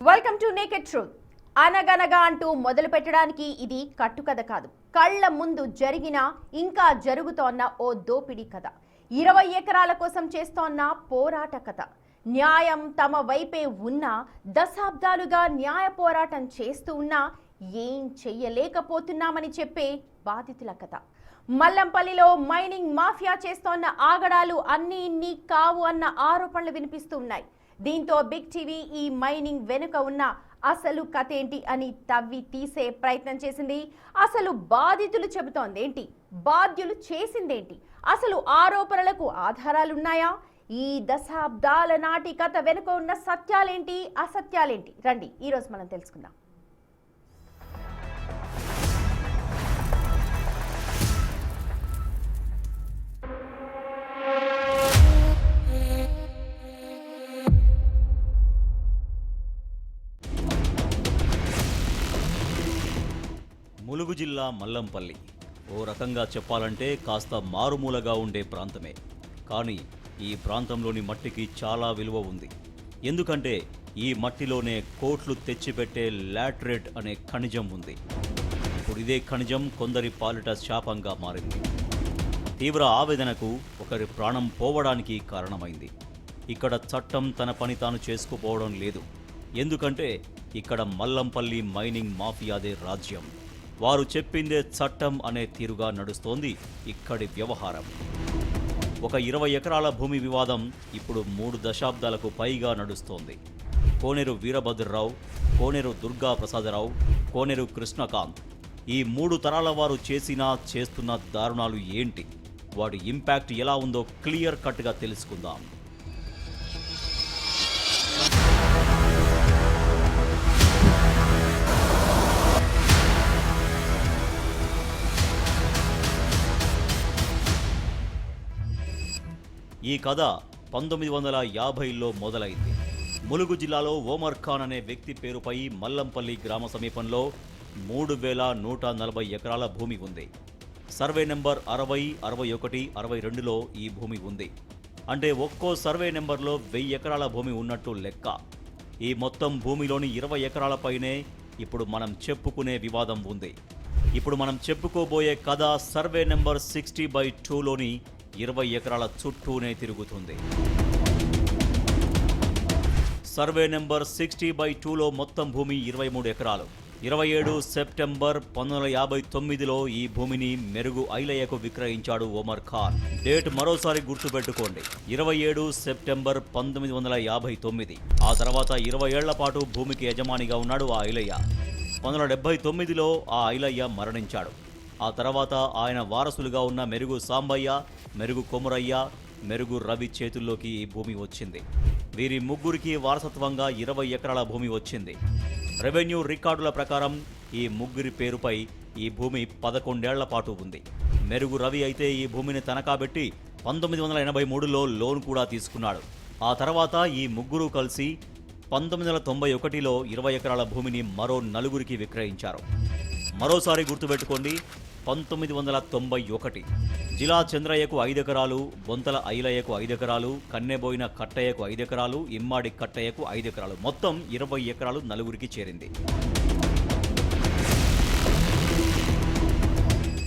Welcome to naked truth. అనగనగా అంటూ మొదలు పెట్టడానికి ఇది కట్టుకథ కాదు, కళ్ళ ముందు జరిగిన ఇంకా జరుగుతోన్న ఓ దోపిడీ కథ. 20 ఎకరాల కోసం చేస్తోన్న పోరాట కథ. న్యాయం తమ వైపే ఉన్నా, దశాబ్దాలుగా న్యాయ పోరాటం చేస్తూ ఉన్నా ఏం చెయ్యలేకపోతున్నామని చెప్పే బాధితుల కథ. మల్లంపల్లిలో మైనింగ్ మాఫియా చేస్తోన్న ఆగడాలు అన్నీ ఇన్ని కావు అన్న ఆరోపణలు వినిపిస్తూ ఉన్నాయి. దీంతో బిగ్ టీవీ ఈ మైనింగ్ వెనుక ఉన్న అసలు కథ ఏంటి అని తవ్వి తీసే ప్రయత్నం చేసింది. అసలు బాధితులు చెబుతోందేంటి, బాధ్యులు చేసిందేంటి, అసలు ఆరోపణలకు ఆధారాలున్నాయా, ఈ దశాబ్దాల నాటి కథ వెనుక ఉన్న సత్యాలేంటి, అసత్యాలేంటి, రండి ఈరోజు మనం తెలుసుకుందాం. ములుగు జిల్లా మల్లంపల్లి ఓ రకంగా చెప్పాలంటే కాస్త మారుమూలగా ఉండే ప్రాంతమే. కానీ ఈ ప్రాంతంలోని మట్టికి చాలా విలువ ఉంది. ఎందుకంటే ఈ మట్టిలోనే కోట్లు తెచ్చిపెట్టే లాటరైట్ అనే ఖనిజం ఉంది. ఇప్పుడు ఇదే ఖనిజం కొందరి పాలిట శాపంగా మారింది. తీవ్ర ఆవేదనకు ఒకరి ప్రాణం పోవడానికి కారణమైంది. ఇక్కడ చట్టం తన పని తాను చేసుకుపోవడం లేదు. ఎందుకంటే ఇక్కడ మల్లంపల్లి మైనింగ్ మాఫియాదే రాజ్యం. వారు చెప్పిందే చట్టం అనే తీరుగా నడుస్తోంది ఇక్కడి వ్యవహారం. ఒక 20 ఎకరాల భూమి వివాదం ఇప్పుడు 3 దశాబ్దాలకు పైగా నడుస్తోంది. కోనేరు వీరభద్రరావు, కోనేరు దుర్గా ప్రసాదరావు, కోనేరు కృష్ణకాంత్, ఈ 3 తరాల వారు చేస్తున్న దారుణాలు ఏంటి, వాటి ఇంపాక్ట్ ఎలా ఉందో క్లియర్ కట్గా తెలుసుకుందాం. ఈ కథ 1950లో మొదలైంది. ములుగు జిల్లాలో ఓమర్ ఖాన్ అనే వ్యక్తి పేరుపై మల్లంపల్లి గ్రామ సమీపంలో 3140 ఎకరాల భూమి ఉంది. సర్వే నెంబర్ 60, 61, 62లో ఈ భూమి ఉంది. అంటే ఒక్కో సర్వే నెంబర్లో 1000 ఎకరాల భూమి ఉన్నట్టు లెక్క. ఈ మొత్తం భూమిలోని 20 ఎకరాలపైనే ఇప్పుడు మనం చెప్పుకునే వివాదం ఉంది. ఇప్పుడు మనం చెప్పుకోబోయే కథ సర్వే నెంబర్ 60/2లోని 20 ఎకరాల చుట్టూనే తిరుగుతుంది. సర్వే నెంబర్ 60/2లో మొత్తం భూమి 23 ఎకరాలు. 27 సెప్టెంబర్ 1959లో ఈ భూమిని మెరుగు ఐలయ్యకు విక్రయించాడు ఓమర్ ఖాన్. డేట్ మరోసారి గుర్తుపెట్టుకోండి, 27 సెప్టెంబర్ 1959. ఆ తర్వాత 20 ఏళ్ల పాటు భూమికి యజమానిగా ఉన్నాడు ఆ ఐలయ్య. 1979లో ఆ ఐలయ్య మరణించాడు. ఆ తర్వాత ఆయన వారసులుగా ఉన్న మెరుగు సాంబయ్య, మెరుగు కొమురయ్య, మెరుగు రవి చేతుల్లోకి ఈ భూమి వచ్చింది. వీరి ముగ్గురికి వారసత్వంగా 20 ఎకరాల భూమి వచ్చింది. రెవెన్యూ రికార్డుల ప్రకారం ఈ ముగ్గురి పేరుపై ఈ భూమి 11 ఏళ్ల పాటు ఉంది. మెరుగు రవి అయితే ఈ భూమిని తనఖాబెట్టి 1983లో లోన్ కూడా తీసుకున్నాడు. ఆ తర్వాత ఈ ముగ్గురు కలిసి 1991లో 20 ఎకరాల భూమిని మరో 4గురికి విక్రయించారు. మరోసారి గుర్తుపెట్టుకోండి, 1991 జిలా చంద్రయ్యకు 5 ఎకరాలు, బొంతల ఐలయ్యకు 5 ఎకరాలు, కన్నెబోయిన కట్టయ్యకు 5 ఎకరాలు, ఇమ్మాడి కట్టయ్యకు 5 ఎకరాలు, మొత్తం 20 ఎకరాలు 4గురికి చేరింది.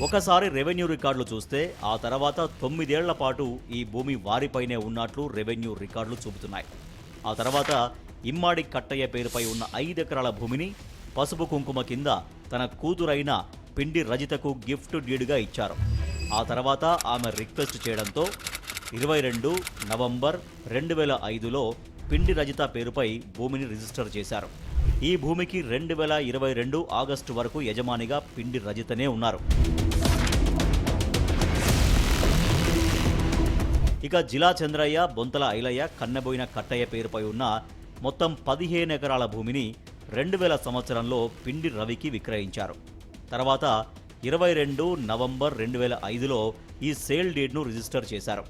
ఒకసారి రెవెన్యూ రికార్డులు చూస్తే ఆ తర్వాత 9 ఏళ్ల పాటు ఈ భూమి వారిపైనే ఉన్నట్లు రెవెన్యూ రికార్డులు చూపుతున్నాయి. ఆ తర్వాత ఇమ్మాడి కట్టయ్య పేరుపై ఉన్న 5 ఎకరాల భూమిని పసుపు కుంకుమ కింద తన కూతురైన పిండి రజితకు గిఫ్ట్ డీడ్గా ఇచ్చారు. ఆ తర్వాత ఆమె రిక్వెస్ట్ చేయడంతో 22 నవంబర్ 2005లో పిండి రజిత పేరుపై భూమిని రిజిస్టర్ చేశారు. ఈ భూమికి 2022 ఆగస్టు వరకు యజమానిగా పిండి రజితనే ఉన్నారు. ఇక జిలా చంద్రయ్య, బొంతల ఐలయ్య, కన్నెబోయిన కట్టయ్య పేరుపై ఉన్న మొత్తం 15 ఎకరాల భూమిని 2000 సంవత్సరంలో పిండి రవికి విక్రయించారు. తర్వాత 22 నవంబర్ 2005లో ఈ సేల్ డీడ్ను రిజిస్టర్ చేశారు.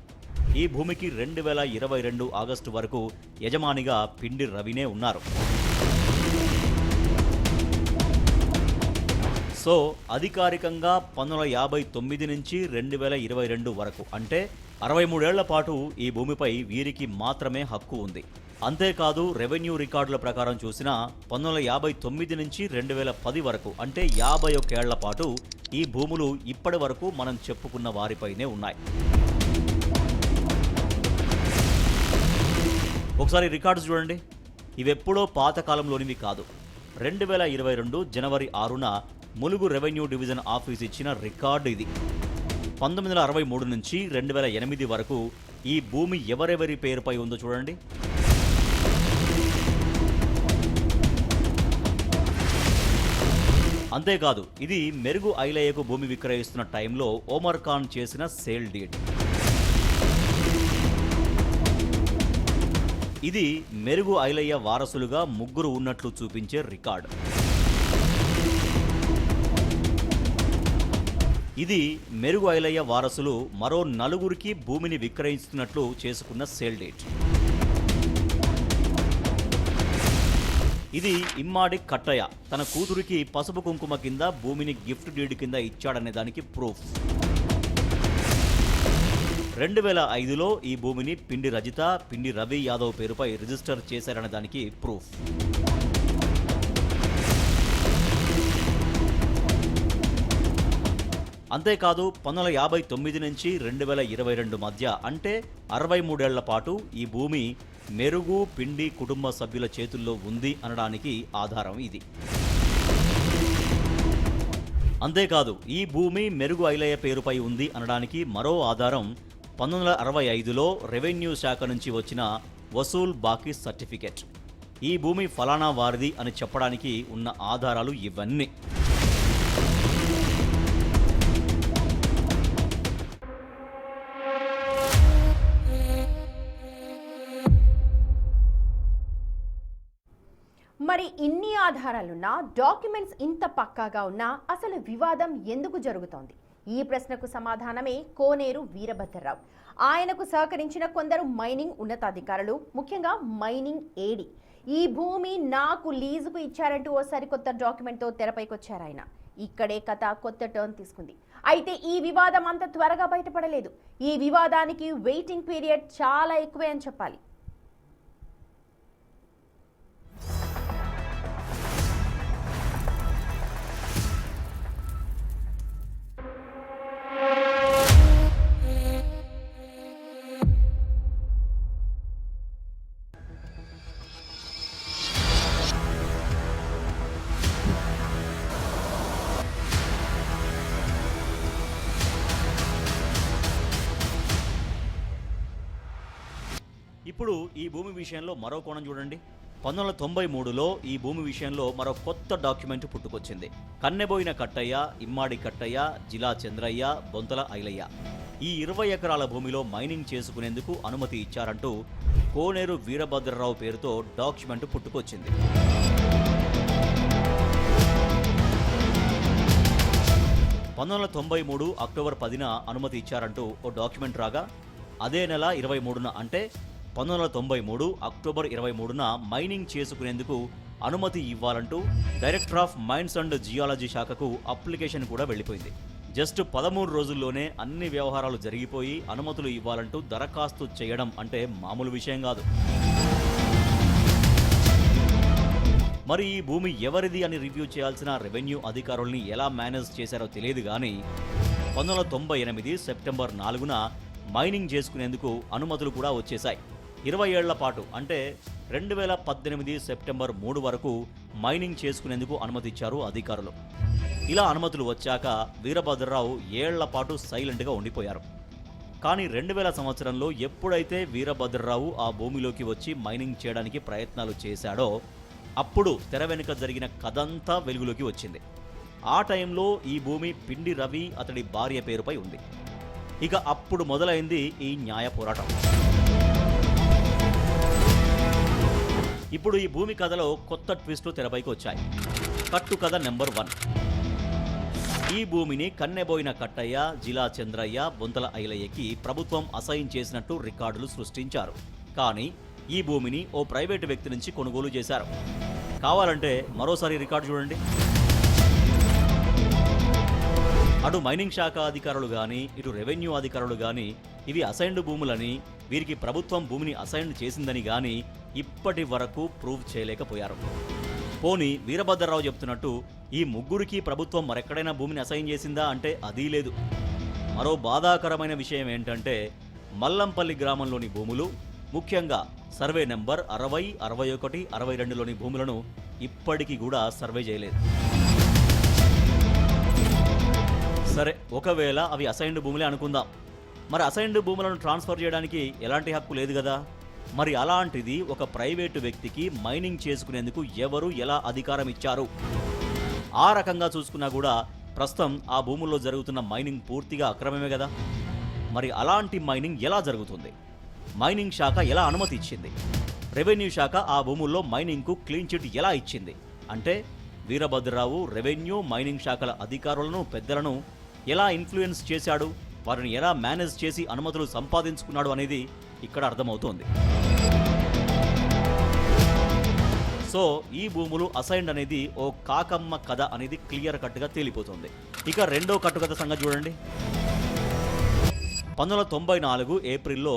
ఈ భూమికి 2022 ఆగస్టు వరకు యజమానిగా పిండి రవినే ఉన్నారు. సో అధికారికంగా 1959 నుంచి 2022 వరకు అంటే 63 ఏళ్ల పాటు ఈ భూమిపై వీరికి మాత్రమే హక్కు ఉంది. అంతేకాదు రెవెన్యూ రికార్డుల ప్రకారం చూసినా 1959 నుంచి 2010 వరకు అంటే 51 ఏళ్ల పాటు ఈ భూములు ఇప్పటి వరకు మనం చెప్పుకున్న వారిపైనే ఉన్నాయి. ఒకసారి రికార్డ్స్ చూడండి. ఇవెప్పుడో పాతకాలంలోనివి కాదు. 2022 జనవరి 6న ములుగు రెవెన్యూ డివిజన్ ఆఫీస్ ఇచ్చిన రికార్డు ఇది. 1963 నుంచి 2008 వరకు ఈ భూమి ఎవరెవరి పేరుపై ఉందో చూడండి. అంతేకాదు ఇది మెరుగు ఐలయ్యకు భూమి విక్రయిస్తున్న టైంలో ఓమర్ ఖాన్ చేసిన సేల్ డీడ్. ఇది మెరుగు ఐలయ్య వారసులుగా ముగ్గురు ఉన్నట్లు చూపించే రికార్డ్. ఇది మెరుగు ఐలయ్య వారసులు మరో 4గురికి భూమిని విక్రయిస్తున్నట్లు చేసుకున్న సేల్ డేట్. ఇది ఇమ్మాడి కట్టయ్య తన కూతురికి పసుపు కుంకుమ కింద భూమిని గిఫ్ట్ డీడ్ కింద ఇచ్చాడనే దానికి ప్రూఫ్. 2005లో ఈ భూమిని పిండి రజిత, పిండి రవి యాదవ్ పేరుపై రిజిస్టర్ చేశారనే దానికి ప్రూఫ్. అంతేకాదు 1959 నుంచి 2022 మధ్య అంటే 63 ఏళ్ల పాటు ఈ భూమి మెరుగు పిండి కుటుంబ సభ్యుల చేతుల్లో ఉంది అనడానికి ఆధారం ఇది. అంతేకాదు ఈ భూమి మెరుగు ఐలయ్య పేరుపై ఉంది అనడానికి మరో ఆధారం 1965లో రెవెన్యూ శాఖ నుంచి వచ్చిన వసూల్ బాకీ సర్టిఫికెట్. ఈ భూమి ఫలానా వారిది అని చెప్పడానికి ఉన్న ఆధారాలు ఇవన్నీ. మరి ఇన్ని ఆధారాలున్నా, డాక్యుమెంట్స్ ఇంత పక్కాగా ఉన్నా అసలు వివాదం ఎందుకు జరుగుతోంది? ఈ ప్రశ్నకు సమాధానమే కోనేరు వీరభద్రరావు. ఆయనకు సహకరించిన కొందరు మైనింగ్ ఉన్నతాధికారులు, ముఖ్యంగా మైనింగ్ ఏడి. ఈ భూమి నాకు లీజుకు ఇచ్చారంటూ ఓ సరికొత్త డాక్యుమెంట్తో తెరపైకొచ్చారు ఆయన. ఇక్కడే కథ కొత్త టర్న్ తీసుకుంది. అయితే ఈ వివాదం అంత త్వరగా బయటపడలేదు. ఈ వివాదానికి వెయిటింగ్ పీరియడ్ చాలా ఎక్కువే అని చెప్పాలి. ఇప్పుడు ఈ భూమి విషయంలో మరో కోణం చూడండి. 1993లో ఈ భూమి విషయంలో మరో కొత్త డాక్యుమెంట్ పుట్టుకొచ్చింది. కన్నెబోయిన కట్టయ్య, ఇమ్మాడి కట్టయ్య, జిలా చంద్రయ్య, బొంతల ఐలయ్య ఈ 20 ఎకరాల భూమిలో మైనింగ్ చేసుకునేందుకు అనుమతి ఇచ్చారంటూ కోనేరు వీరభద్రరావు పేరుతో డాక్యుమెంట్ పుట్టుకొచ్చింది. అక్టోబర్ 10న అనుమతి ఇచ్చారంటూ ఓ డాక్యుమెంట్ రాగా, అదే నెల 23న అంటే 1993 అక్టోబర్ 23న మైనింగ్ చేసుకునేందుకు అనుమతి ఇవ్వాలంటూ director of mines and geology శాఖకు అప్లికేషన్ కూడా వెళ్ళిపోయింది. జస్ట్ 13 రోజుల్లోనే అన్ని వ్యవహారాలు జరిగిపోయి అనుమతులు ఇవ్వాలంటూ దరఖాస్తు చేయడం అంటే మామూలు విషయం కాదు. మరి ఈ భూమి ఎవరిది అని రివ్యూ చేయాల్సిన రెవెన్యూ అధికారుల్ని ఎలా మేనేజ్ చేశారో తెలియదు కానీ 1998 సెప్టెంబర్ 4న మైనింగ్ చేసుకునేందుకు అనుమతులు కూడా వచ్చేశాయి. 20 ఏళ్ల పాటు అంటే 2018 సెప్టెంబర్ 3 వరకు మైనింగ్ చేసుకునేందుకు అనుమతి ఇచ్చారు అధికారులు. ఇలా అనుమతులు వచ్చాక వీరభద్రరావు ఏళ్ల పాటు సైలెంట్గా ఉండిపోయారు. కానీ 2000 సంవత్సరంలో ఎప్పుడైతే వీరభద్రరావు ఆ భూమిలోకి వచ్చి మైనింగ్ చేయడానికి ప్రయత్నాలు చేశాడో అప్పుడు తెర వెనుక జరిగిన కథంతా వెలుగులోకి వచ్చింది. ఆ టైంలో ఈ భూమి పిండి రవి అతడి భార్య పేరుపై ఉంది. ఇక అప్పుడు మొదలైంది ఈ న్యాయ పోరాటం. ఇప్పుడు ఈ భూమి కథలో కొత్త ట్విస్టులు తెరపైకి వచ్చాయి. కట్టు కథ నెంబర్ 1. ఈ భూమిని కన్నెబోయిన కట్టయ్య, జిలా చంద్రయ్య, బొంతల ఐలయ్యకి ప్రభుత్వం అసైన్ చేసినట్టు రికార్డులు సృష్టించారు. కానీ ఈ భూమిని ఓ ప్రైవేటు వ్యక్తి నుంచి కొనుగోలు చేశారు. కావాలంటే మరోసారి రికార్డు చూడండి. అటు మైనింగ్ శాఖ అధికారులు కానీ, ఇటు రెవెన్యూ అధికారులు కానీ ఇవి అసైన్డ్ భూములని, వీరికి ప్రభుత్వం భూమిని అసైన్ చేసిందని కానీ ఇప్పటి వరకు ప్రూవ్ చేయలేకపోయారు. పోనీ వీరభద్రరావు చెప్తున్నట్టు ఈ ముగ్గురికి ప్రభుత్వం మరెక్కడైనా భూమిని అసైన్ చేసిందా అంటే అదీ లేదు. మరో బాధాకరమైన విషయం ఏంటంటే మల్లంపల్లి గ్రామంలోని భూములు, ముఖ్యంగా సర్వే నెంబర్ 60, 61, 62లోని భూములను ఇప్పటికీ కూడా సర్వే చేయలేదు. సరే, ఒకవేళ అవి అసైన్డ్ భూములే అనుకుందాం. మరి అసైన్డ్ భూములను ట్రాన్స్ఫర్ చేయడానికి ఎలాంటి హక్కు లేదు కదా. మరి అలాంటిది ఒక ప్రైవేటు వ్యక్తికి మైనింగ్ చేసుకునేందుకు ఎవరు ఎలా అధికారం ఇచ్చారు? ఆ రకంగా చూసుకున్నా కూడా ప్రస్తుతం ఆ భూముల్లో జరుగుతున్న మైనింగ్ పూర్తిగా అక్రమమే కదా. మరి అలాంటి మైనింగ్ ఎలా జరుగుతుంది? మైనింగ్ శాఖ ఎలా అనుమతి ఇచ్చింది? రెవెన్యూ శాఖ ఆ భూముల్లో మైనింగ్కు క్లీన్ చిట్ ఎలా ఇచ్చింది? అంటే వీరభద్రరావు రెవెన్యూ, మైనింగ్ శాఖల అధికారులను, పెద్దలను ఎలా ఇన్ఫ్లుయెన్స్ చేశాడు, వారిని ఎలా మేనేజ్ చేసి అనుమతులు సంపాదించుకున్నాడు అనేది ఇక్కడ అర్థమవుతోంది. సో ఈ భూములు అసైన్డ్ అనేది ఓ కాకమ్మ కథ అనేది క్లియర్ కట్గా తేలిపోతుంది. ఇక రెండో కట్టుకథ సంగతి చూడండి. 1994 ఏప్రిల్లో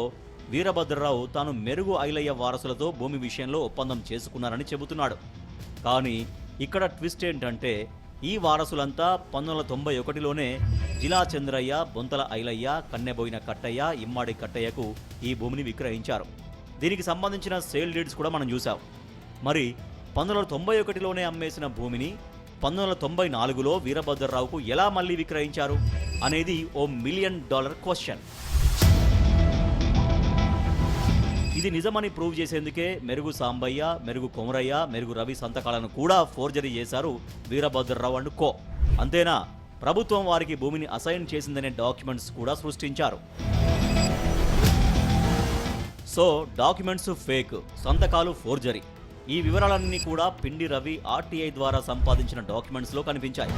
వీరభద్రరావు తాను మెరుగు ఐలయ్య వారసులతో భూమి విషయంలో ఒప్పందం చేసుకున్నారని చెబుతున్నాడు. కానీ ఇక్కడ ట్విస్ట్ ఏంటంటే ఈ వారసులంతా 1991లోనే జిలా చంద్రయ్య, బొంతల ఐలయ్య, కన్నెబోయిన కట్టయ్య, ఇమ్మాడి కట్టయ్యకు ఈ భూమిని విక్రయించారు. దీనికి సంబంధించిన సేల్ డీడ్స్ కూడా మనం చూసాం. మరి 1991లోనే అమ్మేసిన భూమిని 1994లో వీరభద్రరావుకు ఎలా మళ్ళీ విక్రయించారు అనేది ఓ $1 మిలియన్ క్వశ్చన్. ఇది నిజమని ప్రూవ్ చేసేందుకే మెరుగు సాంబయ్య, మెరుగు కొమరయ్య, మెరుగు రవి సంతకాలను కూడా ఫోర్జరీ చేశారు వీరభద్రరావు అండ్ కో. అంతేనా, ప్రభుత్వం వారికి భూమిని అసైన్ చేసిందనే డాక్యుమెంట్స్ కూడా సృష్టించారు. సో డాక్యుమెంట్స్ ఫేక్, సంతకాలు ఫోర్జరీ. ఈ వివరాలన్నీ కూడా పిండి రవి ఆర్టీఐ ద్వారా సంపాదించిన డాక్యుమెంట్స్లో కనిపించాయి.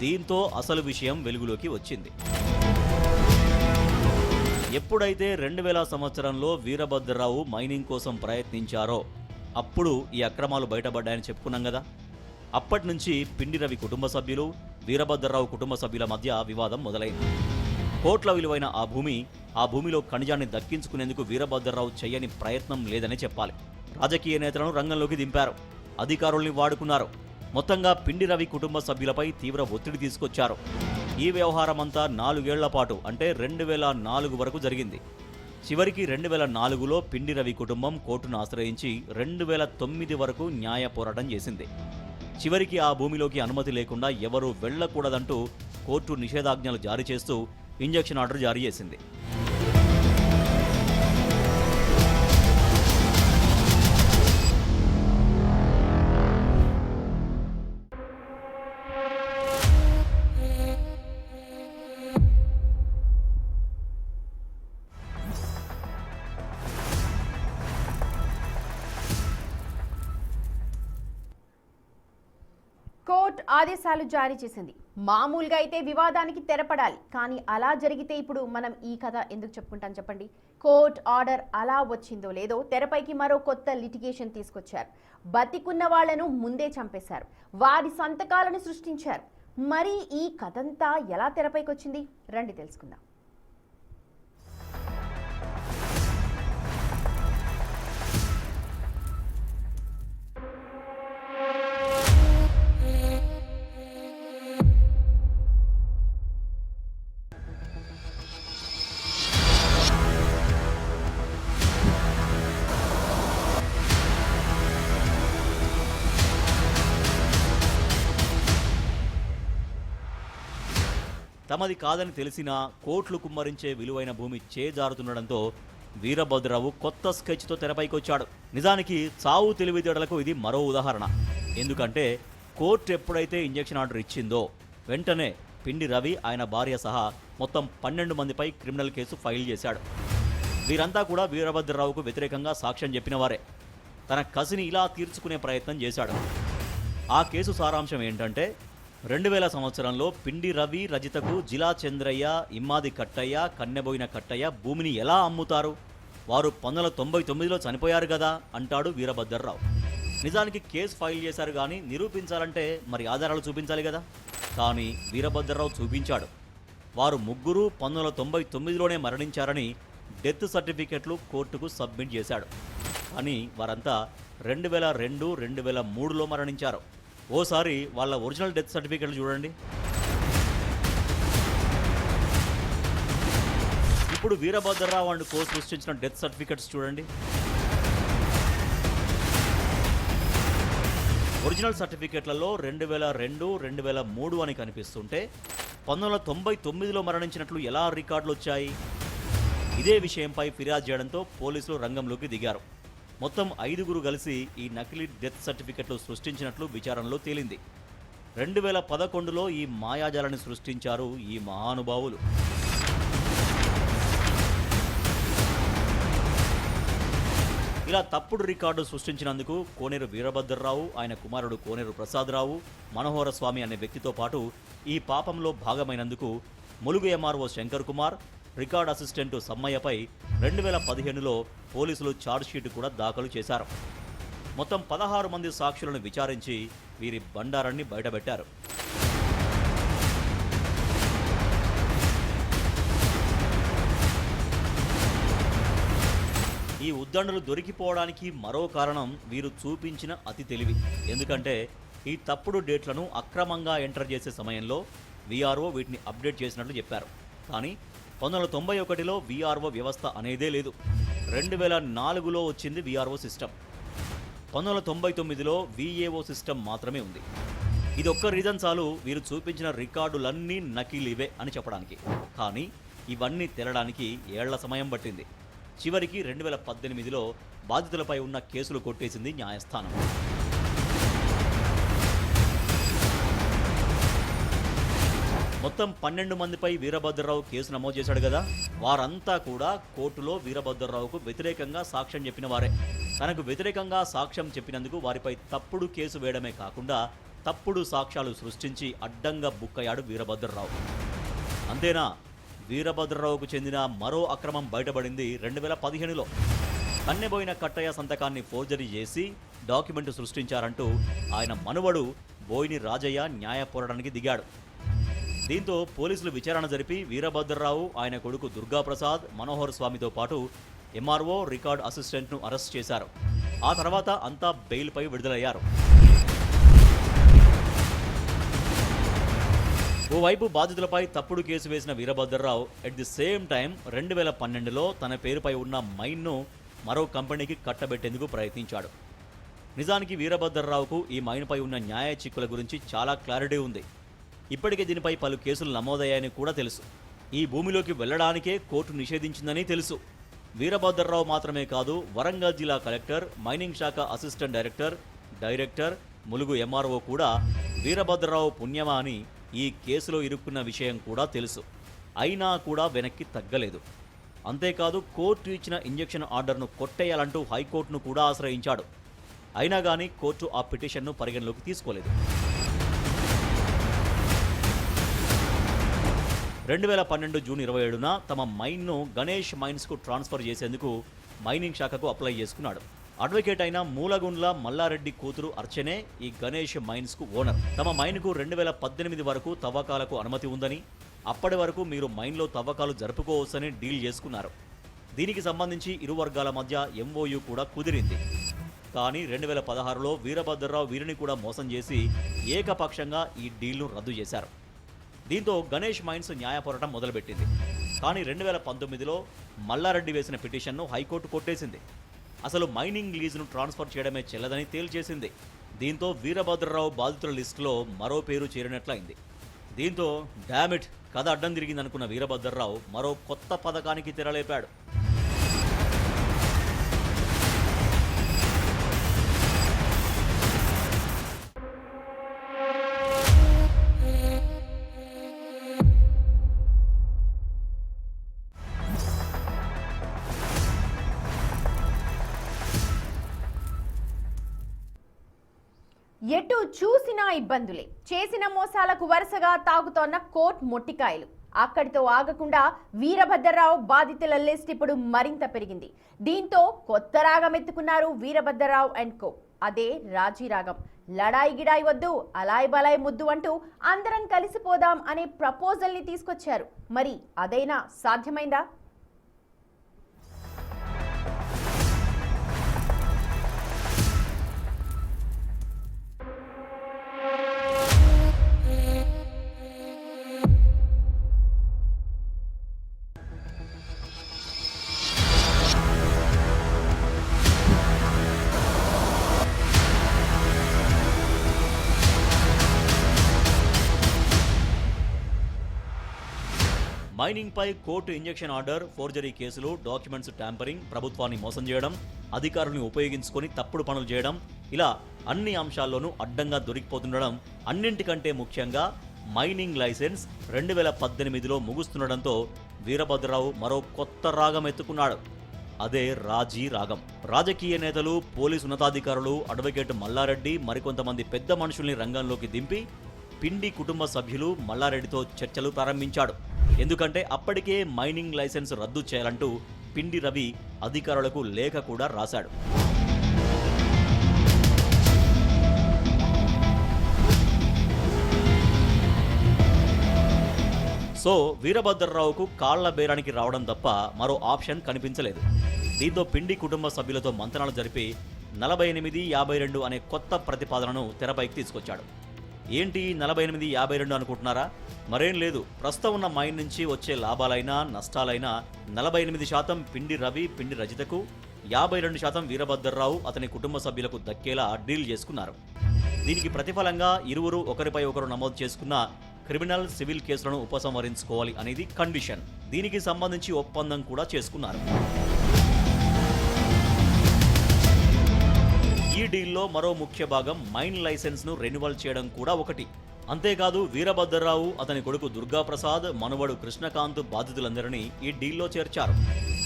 దీంతో అసలు విషయం వెలుగులోకి వచ్చింది. ఎప్పుడైతే 2000 సంవత్సరంలో వీరభద్రరావు మైనింగ్ కోసం ప్రయత్నించారో అప్పుడు ఈ అక్రమాలు బయటపడ్డాయని చెప్పుకున్నాం కదా. అప్పటి నుంచి పిండి రవి కుటుంబ సభ్యులు, వీరభద్రరావు కుటుంబ సభ్యుల మధ్య వివాదం మొదలైంది. కోట్ల విలువైన ఆ భూమిలో ఖనిజాన్ని దక్కించుకునేందుకు వీరభద్రరావు చేయని ప్రయత్నం లేదనే చెప్పాలి. రాజకీయ నేతలను రంగంలోకి దింపారు, అధికారుల్ని వాడుకున్నారు. మొత్తంగా పిండి రవి కుటుంబ సభ్యులపై తీవ్ర ఒత్తిడి తీసుకొచ్చారు. ఈ వ్యవహారం అంతా 4 ఏళ్ల పాటు అంటే 2004 వరకు జరిగింది. చివరికి 2004లో పిండి రవి కుటుంబం కోర్టును ఆశ్రయించి 2009 వరకు న్యాయ పోరాటం చేసింది. చివరికి ఆ భూమిలోకి అనుమతి లేకుండా ఎవరూ వెళ్లకూడదంటూ కోర్టు నిషేధాజ్ఞలు జారీ చేస్తూ ఇంజెక్షన్ ఆర్డర్ జారీ చేసింది. కోర్టు ఆదేశాలు జారీ చేసింది. మామూలుగా అయితే వివాదానికి తెరపడాలి, కానీ అలా జరిగితే ఇప్పుడు మనం ఈ కథ ఎందుకు చెప్పుకుంటాం చెప్పండి. కోర్టు ఆర్డర్ అలా వచ్చిందో లేదో తెరపైకి మరో కొత్త లిటిగేషన్ తీసుకొచ్చారు. బతికున్న వాళ్లను ముందే చంపేశారు, వారి సంతకాలను సృష్టించారు. మరి ఈ కథంతా ఎలా తెరపైకి వచ్చింది రండి తెలుసుకుందాం. తమది కాదని తెలిసినా కోట్లు కుమ్మరించే విలువైన భూమి చేజారుతుండడంతో వీరభద్రరావు కొత్త స్కెచ్తో తెరపైకొచ్చాడు. నిజానికి చావు తెలివితేటలకు ఇది మరో ఉదాహరణ. ఎందుకంటే కోర్టు ఎప్పుడైతే ఇంజెక్షన్ ఆర్డర్ ఇచ్చిందో వెంటనే పిండి రవి, ఆయన భార్య సహా మొత్తం 12 మందిపై క్రిమినల్ కేసు ఫైల్ చేశాడు. వీరంతా కూడా వీరభద్రరావుకు వ్యతిరేకంగా సాక్ష్యం చెప్పిన వారే. తన కసిని ఇలా తీర్చుకునే ప్రయత్నం చేశాడు. ఆ కేసు సారాంశం ఏంటంటే 2000 సంవత్సరంలో పిండి రవి, రజితకు జిలా చంద్రయ్య, ఇమ్మాది కట్టయ్య, కన్నెబోయిన కట్టయ్య భూమిని ఎలా అమ్ముతారు? వారు 1999లో చనిపోయారు కదా అంటాడు వీరభద్రరావు. నిజానికి కేసు ఫైల్ చేశారు కానీ నిరూపించాలంటే మరి ఆధారాలు చూపించాలి కదా. కానీ వీరభద్రరావు చూపించాడు. వారు ముగ్గురు 1999లోనే మరణించారని డెత్ సర్టిఫికెట్లు కోర్టుకు సబ్మిట్ చేశాడు. కానీ వారంతా 2002, 2003లో మరణించారు. ఓసారి వాళ్ళ ఒరిజినల్ డెత్ సర్టిఫికెట్లు చూడండి. ఇప్పుడు వీరభద్రరావు అండ్ కో సృష్టించిన డెత్ సర్టిఫికెట్స్ చూడండి. ఒరిజినల్ సర్టిఫికెట్లలో 2002, 2003 అని కనిపిస్తుంటే 1999లో మరణించినట్లు ఎలా రికార్డులు వచ్చాయి? ఇదే విషయంపై ఫిర్యాదు చేయడంతో పోలీసులు రంగంలోకి దిగారు. మొత్తం 5గురు కలిసి ఈ నకిలీ డెత్ సర్టిఫికెట్లు సృష్టించినట్లు విచారణలో తేలింది. 2011లో ఈ మాయాజాలాన్ని సృష్టించారు ఈ మహానుభావులు. ఇలా తప్పుడు రికార్డు సృష్టించినందుకు కోనేరు వీరభద్రరావు, ఆయన కుమారుడు కోనేరు ప్రసాదరావు, మనోహర స్వామి అనే వ్యక్తితో పాటు ఈ పాపంలో భాగమైనందుకు Mulugu MRO Shankar Kumar, record assistant సమ్మయ్యపై 2015లో పోలీసులు ఛార్జ్షీట్ కూడా దాఖలు చేశారు. మొత్తం 16 మంది సాక్షులను విచారించి వీరి బండారాన్ని బయటపెట్టారు. ఈ ఉద్దండులు దొరికిపోవడానికి మరో కారణం వీరు చూపించిన అతి తెలివి. ఎందుకంటే ఈ తప్పుడు డేట్లను అక్రమంగా ఎంటర్ చేసే సమయంలో వీఆర్ఓ వీటిని అప్డేట్ చేసినట్లు చెప్పారు. కానీ 1991లో వీఆర్ఓ వ్యవస్థ అనేదే లేదు. 2004లో వచ్చింది వీఆర్ఓ సిస్టమ్. 1999లో వీఏఓ సిస్టమ్ మాత్రమే ఉంది. ఇదొక్క రీజన్ చాలు వీరు చూపించిన రికార్డులన్నీ నకిలీవే అని చెప్పడానికి. కానీ ఇవన్నీ తెలడానికి ఏళ్ల సమయం పట్టింది. చివరికి 2018లో బాధితులపై ఉన్న కేసులు కొట్టేసింది న్యాయస్థానం. మొత్తం 12 మందిపై వీరభద్రరావు కేసు నమోదు చేశాడు కదా, వారంతా కూడా కోర్టులో వీరభద్రరావుకు వ్యతిరేకంగా సాక్ష్యం చెప్పిన వారే. తనకు వ్యతిరేకంగా సాక్ష్యం చెప్పినందుకు వారిపై తప్పుడు కేసు వేయడమే కాకుండా తప్పుడు సాక్ష్యాలు సృష్టించి అడ్డంగా బుక్కయ్యాడు వీరభద్రరావు. అంతేనా, వీరభద్రరావుకు చెందిన మరో అక్రమం బయటపడింది 2015లో. కన్నెబోయిన కట్టయ్య సంతకాన్ని ఫోర్జరీ చేసి డాక్యుమెంట్ సృష్టించారంటూ ఆయన మనువడు బోయిని రాజయ్య న్యాయ పోరాటానికి దిగాడు. దీంతో పోలీసులు విచారణ జరిపి వీరభద్రరావు, ఆయన కొడుకు దుర్గాప్రసాద్, మనోహర్ స్వామితో పాటు ఎంఆర్ఓ, రికార్డ్ అసిస్టెంట్ను అరెస్ట్ చేశారు. ఆ తర్వాత అంతా బెయిల్పై విడుదలయ్యారు. ఓవైపు బాధితులపై తప్పుడు కేసు వేసిన Veerabhadrarao at the same time 2012లో తన పేరుపై ఉన్న మైన్ను మరో కంపెనీకి కట్టబెట్టేందుకు ప్రయత్నించాడు. నిజానికి వీరభద్రరావుకు ఈ మైన్పై ఉన్న న్యాయ చిక్కుల గురించి చాలా క్లారిటీ ఉంది. ఇప్పటికే దీనిపై పలు కేసులు నమోదయ్యాయని కూడా తెలుసు. ఈ భూమిలోకి వెళ్లడానికే కోర్టు నిషేధించిందని తెలుసు. వీరభద్రరావు మాత్రమే కాదు, వరంగల్ జిల్లా కలెక్టర్, మైనింగ్ శాఖ అసిస్టెంట్ డైరెక్టర్, ములుగు ఎంఆర్ఓ కూడా వీరభద్రరావు పుణ్యమా అని ఈ కేసులో ఇరుక్కున్న విషయం కూడా తెలుసు. అయినా కూడా వెనక్కి తగ్గలేదు. అంతేకాదు, కోర్టు ఇచ్చిన ఇంజెక్షన్ ఆర్డర్ను కొట్టేయాలంటూ హైకోర్టును కూడా ఆశ్రయించాడు. అయినా కానీ కోర్టు ఆ పిటిషన్ను పరిగణలోకి తీసుకోలేదు. 2012 జూన్ 27న తమ మైన్ను గణేష్ మైన్స్కు ట్రాన్స్ఫర్ చేసేందుకు మైనింగ్ శాఖకు అప్లై చేసుకున్నాడు. అడ్వకేట్ అయిన మూలగుండ్ల మల్లారెడ్డి కూతురు అర్చనే ఈ గణేష్ మైన్స్కు ఓనర్. తమ మైన్కు 2018 వరకు తవ్వకాలకు అనుమతి ఉందని, అప్పటి వరకు మీరు మైన్లో తవ్వకాలు జరుపుకోవచ్చని డీల్ చేసుకున్నారు. దీనికి సంబంధించి ఇరు వర్గాల మధ్య ఎంఓయూ కూడా కుదిరింది. కానీ 2016లో వీరభద్రరావు వీరిని కూడా మోసం చేసి ఏకపక్షంగా ఈ డీల్ను రద్దు చేశారు. దీంతో గణేష్ మైన్స్ న్యాయ పోరాటం మొదలుపెట్టింది. కానీ 2019లో మల్లారెడ్డి వేసిన పిటిషన్ను హైకోర్టు కొట్టేసింది. అసలు మైనింగ్ లీజును ట్రాన్స్ఫర్ చేయడమే చెల్లదని తేల్చేసింది. దీంతో వీరభద్రరావు బాధితుల లిస్టులో మరో పేరు చేరినట్లయింది. దీంతో డామిట్ కథ అడ్డం తిరిగిందనుకున్న వీరభద్రరావు మరో కొత్త పథకానికి తెరలేపాడు. ఎటు చూసినా ఇబ్బందులే. చేసిన మోసాలకు వరుసగా తాగుతోన్న కోర్టు మొట్టికాయలు. అక్కడితో ఆగకుండా వీరభద్రరావు బాధితుల లిస్ట్ ఇప్పుడు మరింత పెరిగింది. దీంతో కొత్త రాగం ఎత్తుకున్నారు వీరభద్రరావు అండ్ కో. అదే రాజీ రాగం. లడాయి గిడాయి వద్దు, అలాయ్ బలాయ్ ముద్దు అంటూ అందరం కలిసిపోదాం అనే ప్రపోజల్ని తీసుకొచ్చారు. మరి అదైనా సాధ్యమైందా? మైనింగ్పై కోర్టు ఇంజెక్షన్ ఆర్డర్, ఫోర్జరీ కేసులు, డాక్యుమెంట్స్ ట్యాంపరింగ్, ప్రభుత్వాన్ని మోసం చేయడం, అధికారుల్ని ఉపయోగించుకొని తప్పుడు పనులు చేయడం, ఇలా అన్ని అంశాల్లోనూ అడ్డంగా దొరికిపోతుండడం, అన్నింటికంటే ముఖ్యంగా మైనింగ్ లైసెన్స్ 2018లో ముగుస్తుండడంతో వీరభద్రరావు మరో కొత్త రాగం ఎత్తుకున్నాడు. అదే రాజీ రాగం. రాజకీయ నేతలు, పోలీసు ఉన్నతాధికారులు, అడ్వకేట్ మల్లారెడ్డి మరికొంతమంది పెద్ద మనుషుల్ని రంగంలోకి దింపి పిండి కుటుంబ సభ్యులు మల్లారెడ్డితో చర్చలు ప్రారంభించాడు. ఎందుకంటే అప్పటికే మైనింగ్ లైసెన్స్ రద్దు చేయాలంటూ పిండి రవి అధికారులకు లేఖ కూడా రాశాడు. సో వీరభద్రరావుకు కాళ్ల బేరానికి రావడం తప్ప మరో ఆప్షన్ కనిపించలేదు. దీంతో పిండి కుటుంబ సభ్యులతో మంతనాలు జరిపి 4852 అనే కొత్త ప్రతిపాదనను తెరపైకి తీసుకొచ్చాడు. ఏంటి 4852 అనుకుంటున్నారా? మరేం లేదు. ప్రస్తుతం ఉన్న మైన్ నుంచి వచ్చే లాభాలైనా నష్టాలైనా 48% పిండి రవి, పిండి రజితకు, 52% వీరభద్రరావు అతని కుటుంబ సభ్యులకు దక్కేలా డీల్ చేసుకున్నారు. దీనికి ప్రతిఫలంగా ఇరువురు ఒకరిపై ఒకరు నమోదు చేసుకున్న క్రిమినల్, సివిల్ కేసులను ఉపసంహరించుకోవాలి అనేది కండిషన్. దీనికి సంబంధించి ఒప్పందం కూడా చేసుకున్నారు. ఈ డీల్లో మరో ముఖ్య భాగం మైన్ లైసెన్స్ ను రెన్యువల్ చేయడం కూడా ఒకటి. అంతేకాదు వీరభద్రరావు, అతని కొడుకు దుర్గాప్రసాద్, మనువడు కృష్ణకాంత్ బాధితులందరినీ ఈ డీల్లో చేర్చారు.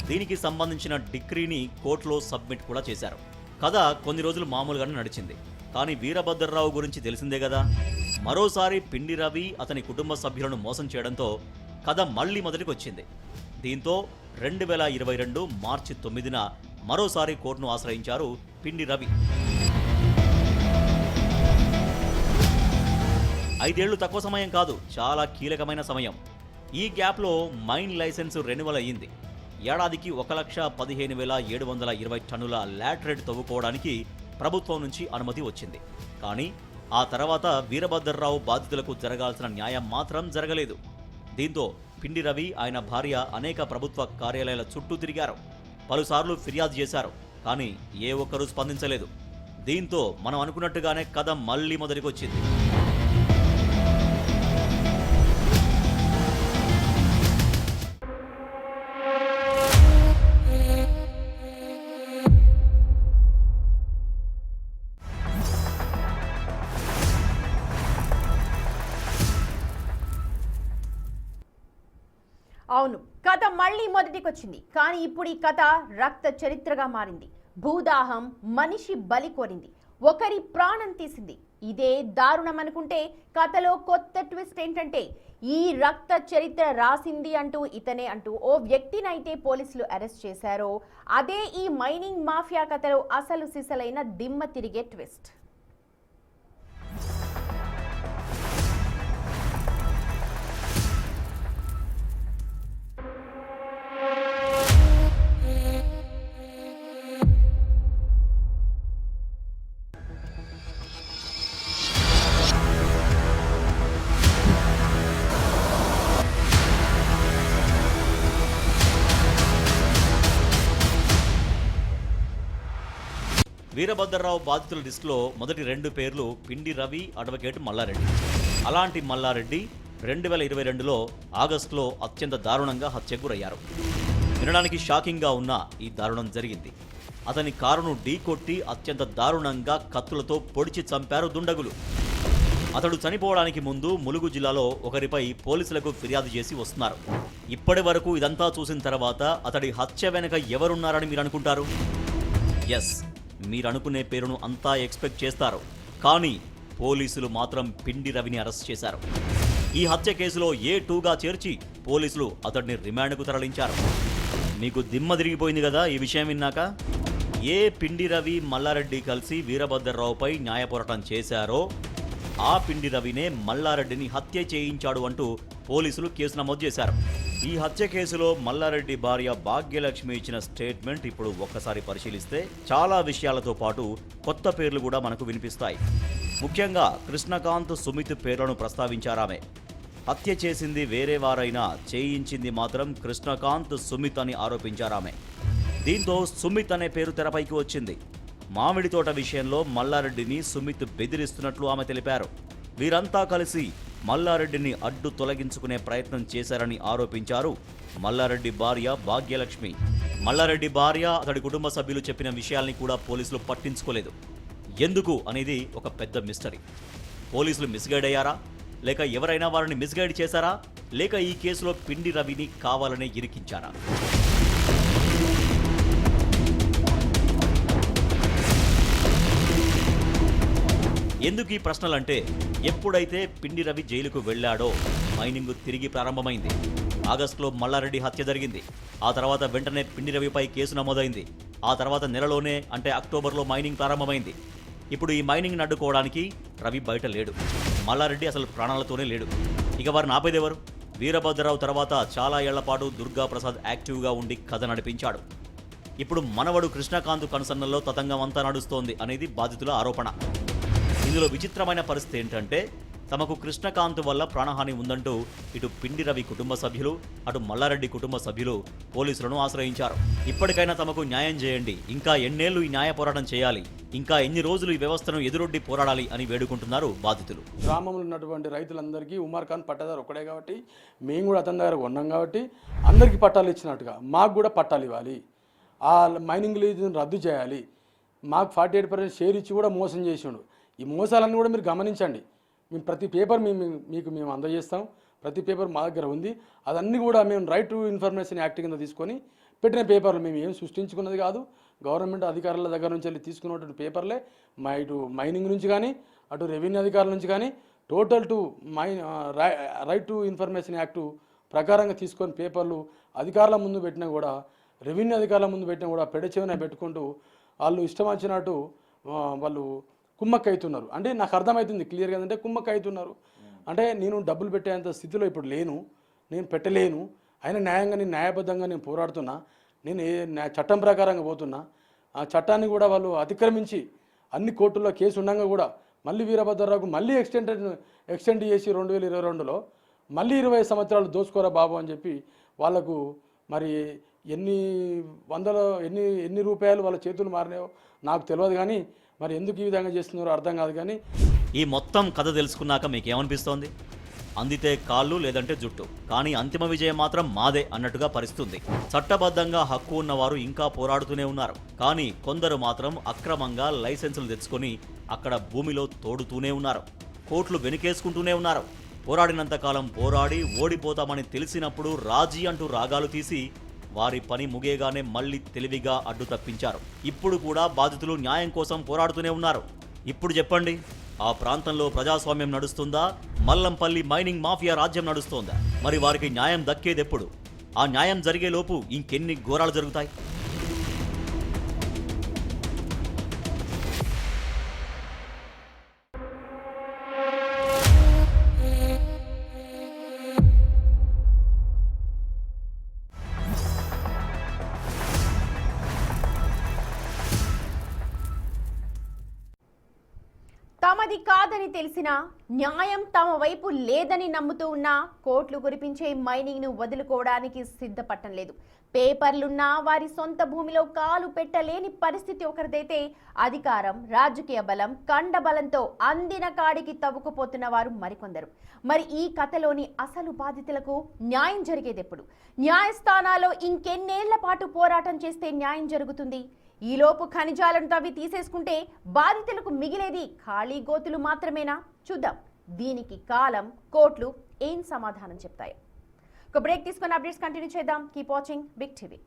దీనికి సంబంధించిన డిక్రీని కోర్టులో సబ్మిట్ కూడా చేశారు. కథ కొన్ని రోజులు మామూలుగానే నడిచింది. కానీ వీరభద్రరావు గురించి తెలిసిందే కదా. మరోసారి పిండి రవి అతని కుటుంబ సభ్యులను మోసం చేయడంతో కథ మళ్లీ మొదటికి వచ్చింది. దీంతో 2022 మార్చి 9న మరోసారి కోర్టును ఆశ్రయించారు పిండి రవి. 5 ఏళ్లు తక్కువ సమయం కాదు, చాలా కీలకమైన సమయం. ఈ గ్యాప్లో మైన్ లైసెన్స్ రెన్యువల్ అయ్యింది. ఏడాదికి 1,15,720 టన్నుల లాటరైట్ తవ్వుకోవడానికి ప్రభుత్వం నుంచి అనుమతి వచ్చింది. కానీ ఆ తర్వాత వీరభద్రరావు బాధితులకు జరగాల్సిన న్యాయం మాత్రం జరగలేదు. దీంతో పిండి రవి, ఆయన భార్య అనేక ప్రభుత్వ కార్యాలయాల చుట్టూ తిరిగారు. పలుసార్లు ఫిర్యాదు చేశారు. కానీ ఏ ఒక్కరూ స్పందించలేదు. దీంతో మనం అనుకున్నట్టుగానే కథ మళ్లీ మొదటికొచ్చింది. అవును, కథ మళ్ళీ మొదటికొచ్చింది. కానీ ఇప్పుడు ఈ కథ రక్త చరిత్రగా మారింది. భూదాహం మనిషి బలి కోరింది, ఒకరి ప్రాణం తీసింది. ఇదే దారుణం అనుకుంటే కథలో కొత్త ట్విస్ట్ ఏంటంటే ఈ రక్త చరిత్ర రాసింది అంటూ ఇతనే అంటూ ఓ వ్యక్తినైతే పోలీసులు అరెస్ట్ చేశారో అదే ఈ మైనింగ్ మాఫియా కథలో అసలు సిసలైన దిమ్మ తిరిగే ట్విస్ట్. వీరభద్రరావు బాధితుల లిస్టులో మొదటి 2 పేర్లు పిండి రవి, అడ్వకేట్ మల్లారెడ్డి. అలాంటి మల్లారెడ్డి 2022లో ఆగస్టులో అత్యంత దారుణంగా హత్యకు గురయ్యారు. వినడానికి షాకింగ్గా ఉన్న ఈ దారుణం జరిగింది. అతని కారును ఢీకొట్టి అత్యంత దారుణంగా కత్తులతో పొడిచి చంపారు దుండగులు. అతడు చనిపోవడానికి ముందు ములుగు జిల్లాలో ఒకరిపై పోలీసులకు ఫిర్యాదు చేసి వస్తున్నారు. ఇప్పటి వరకు ఇదంతా చూసిన తర్వాత అతడి హత్య వెనక ఎవరున్నారని మీరు అనుకుంటారు? ఎస్, మీరనుకునే పేరును అంతా ఎక్స్పెక్ట్ చేస్తారు. కానీ పోలీసులు మాత్రం పిండి రవిని అరెస్ట్ చేశారు. ఈ హత్య కేసులో A2గా చేర్చి పోలీసులు అతడిని రిమాండ్కు తరలించారు. మీకు దిమ్మ తిరిగిపోయింది కదా ఈ విషయం విన్నాక? పిండి రవి, మల్లారెడ్డి కలిసి వీరభద్రరావుపై న్యాయ పోరాటం చేశారో ఆ పిండి రవినే మల్లారెడ్డిని హత్య చేయించాడు అంటూ పోలీసులు కేసు నమోదు చేశారు. ఈ హత్య కేసులో మల్లారెడ్డి భార్య భాగ్యలక్ష్మి ఇచ్చిన స్టేట్మెంట్ ఇప్పుడు ఒక్కసారి పరిశీలిస్తే చాలా విషయాలతో పాటు కొత్త పేర్లు కూడా మనకు వినిపిస్తాయి. ముఖ్యంగా కృష్ణకాంత్, సుమిత్ పేర్లను ప్రస్తావించారామె. హత్య చేసింది వేరే వారైనా చేయించింది మాత్రం కృష్ణకాంత్, సుమిత్ అని ఆరోపించారామె. దీంతో సుమిత్ అనే పేరు తెరపైకి వచ్చింది. మామిడి తోట విషయంలో మల్లారెడ్డిని సుమిత్ బెదిరిస్తున్నట్లు ఆమె తెలిపారు. వీరంతా కలిసి మల్లారెడ్డిని అడ్డు తొలగించుకునే ప్రయత్నం చేశారని ఆరోపించారు మల్లారెడ్డి భార్య భాగ్యలక్ష్మి. మల్లారెడ్డి భార్య, అతడి కుటుంబ సభ్యులు చెప్పిన విషయాల్ని కూడా పోలీసులు పట్టించుకోలేదు. ఎందుకు అనేది ఒక పెద్ద మిస్టరీ. పోలీసులు మిస్గైడ్ అయ్యారా, లేక ఎవరైనా వారిని మిస్గైడ్ చేశారా, లేక ఈ కేసులో పిండి రవిని కావాలనే ఇరికించారా? ఎందుకు ఈ ప్రశ్నలంటే, ఎప్పుడైతే పిండి రవి జైలుకు వెళ్లాడో మైనింగ్ తిరిగి ప్రారంభమైంది. ఆగస్టులో మల్లారెడ్డి హత్య జరిగింది. ఆ తర్వాత వెంటనే పిండి రవిపై కేసు నమోదైంది. ఆ తర్వాత నెలలోనే అంటే అక్టోబర్లో మైనింగ్ ప్రారంభమైంది. ఇప్పుడు ఈ మైనింగ్ అడ్డుకోవడానికి రవి బయట లేడు. మల్లారెడ్డి అసలు ప్రాణాలతోనే లేడు. ఇక వారిని ఆపేదెవరు? వీరభద్రరావు తర్వాత చాలా ఏళ్లపాటు దుర్గాప్రసాద్ యాక్టివ్గా ఉండి కథ నడిపించాడు. ఇప్పుడు మనవడు కృష్ణకాంత్ కనుసన్నల్లో తతంగం అంతా నడుస్తోంది అనేది బాధితుల ఆరోపణ. ఇందులో విచిత్రమైన పరిస్థితి ఏంటంటే, తమకు కృష్ణకాంత్ వల్ల ప్రాణహాని ఉందంటూ ఇటు పిండి రవి కుటుంబ సభ్యులు, అటు మల్లారెడ్డి కుటుంబ సభ్యులు పోలీసులను ఆశ్రయించారు. ఇప్పటికైనా తమకు న్యాయం చేయండి, ఇంకా ఎన్నేళ్లు ఈ న్యాయ పోరాటం చేయాలి, ఇంకా ఎన్ని రోజులు ఈ వ్యవస్థను ఎదురొడ్డి పోరాడాలి అని వేడుకుంటున్నారు బాధితులు. గ్రామంలో ఉన్నటువంటి రైతులందరికీ ఉమర్ ఖాన్ పట్టాదారు ఒక్కడే కాబట్టి, మేము కూడా అతని దగ్గర ఉన్నాం కాబట్టి అందరికీ పట్టాలు ఇచ్చినట్టుగా మాకు కూడా పట్టాలు ఇవ్వాలి. ఆ మైనింగ్ లీజును రద్దు చేయాలి. మాకు 48% షేర్ ఇచ్చి కూడా మోసం చేసిండు. ఈ మోసాలన్నీ కూడా మీరు గమనించండి. మేము ప్రతి పేపర్ మేము అందజేస్తాం. ప్రతి పేపర్ మా దగ్గర ఉంది. అదన్నీ కూడా మేము రైట్ టు ఇన్ఫర్మేషన్ యాక్ట్ కింద తీసుకొని పెట్టిన పేపర్లు. మేము ఏం సృష్టించుకున్నది కాదు. గవర్నమెంట్ అధికారుల దగ్గర నుంచి వెళ్ళి తీసుకున్నటువంటి పేపర్లే. ఇటు మైనింగ్ నుంచి కానీ, అటు రెవెన్యూ అధికారుల నుంచి కానీ, total to right to information act ప్రకారంగా తీసుకొని పేపర్లు అధికారుల ముందు పెట్టినా కూడా, రెవెన్యూ అధికారుల ముందు పెట్టినా కూడా పెడచెవిన పెట్టుకుంటూ వాళ్ళు ఇష్టం వచ్చినట్టు వాళ్ళు కుమ్మక్క అవుతున్నారు. అంటే నాకు అర్థమవుతుంది క్లియర్గా ఏంటంటే కుమ్మక్క అవుతున్నారు. అంటే నేను డబ్బులు పెట్టేంత స్థితిలో ఇప్పుడు లేను, నేను పెట్టలేను, అయినా న్యాయంగా నేను న్యాయబద్ధంగా నేను పోరాడుతున్నా, నేను చట్టం ప్రకారంగా పోతున్నా. ఆ చట్టాన్ని కూడా వాళ్ళు అతిక్రమించి అన్ని కోర్టుల్లో కేసు ఉండగా కూడా మళ్ళీ వీరభద్రరావుకు మళ్ళీ ఎక్స్టెండ్ చేసి 2022లో మళ్ళీ 20 సంవత్సరాలు దోచుకోరా బాబు అని చెప్పి వాళ్ళకు మరి ఎన్ని రూపాయలు వాళ్ళ చేతులు మారినాయో నాకు తెలియదు. కానీ మరి ఎందుకు ఈ విధంగా చేస్తున్నారో అర్థం కాదు. కానీ ఈ మొత్తం కథ తెలుసుకున్నాక మీకేమనిపిస్తోంది? అందితే కాళ్ళు లేదంటే జుట్టు, కానీ అంతిమ విజయం మాత్రం మాదే అన్నట్టుగా పరిస్థితుంది. చట్టబద్ధంగా హక్కు ఉన్నవారు ఇంకా పోరాడుతూనే ఉన్నారు. కానీ కొందరు మాత్రం అక్రమంగా లైసెన్సులు తెచ్చుకొని అక్కడ భూమిలో తోడుతూనే ఉన్నారు. కోర్టులు వెనుకేసుకుంటూనే ఉన్నారు. పోరాడినంతకాలం పోరాడి ఓడిపోతామని తెలిసినప్పుడు రాజీ అంటూ రాగాలు తీసి వారి పని ముగియగానే మళ్లీ తెలివిగా అడ్డు తప్పించారు. ఇప్పుడు కూడా బాధితులు న్యాయం కోసం పోరాడుతూనే ఉన్నారు. ఇప్పుడు చెప్పండి, ఆ ప్రాంతంలో ప్రజాస్వామ్యం నడుస్తుందా, మల్లంపల్లి మైనింగ్ మాఫియా రాజ్యం నడుస్తోందా? మరి వారికి న్యాయం దక్కేదెప్పుడు? ఆ న్యాయం జరిగేలోపు ఇంకెన్ని ఘోరాలు జరుగుతాయి? తమది కాదని తెలిసినా, న్యాయం తమ వైపు లేదని నమ్ముతూ ఉన్న కోట్లు కురిపించే మైనింగ్ ను వదులుకోవడానికి సిద్ధపడటం లేదు. పేపర్లున్నా వారి సొంత భూమిలో కాలు పెట్టలేని పరిస్థితి ఒకరిదైతే, అధికారం, రాజకీయ బలం, కండబలంతో అందిన కాడికి తవ్వుకుపోతున్న వారు మరికొందరు. మరి ఈ కథలోని అసలు బాధితులకు న్యాయం జరిగేదెప్పుడు? న్యాయస్థానాల్లో ఇంకెన్నేళ్ల పాటు పోరాటం చేస్తే న్యాయం జరుగుతుంది? ఈలోపు ఖనిజాలను తవ్వి తీసేసుకుంటే బాధితులకు మిగిలేది ఖాళీ గోతులు మాత్రమేనా? చూద్దాం దీనికి కాలం, కోర్టులు ఏం సమాధానం చెప్తాయో. ఒక బ్రేక్ తీసుకుని అప్డేట్స్ కంటిన్యూ చేద్దాం. Keep watching Big TV.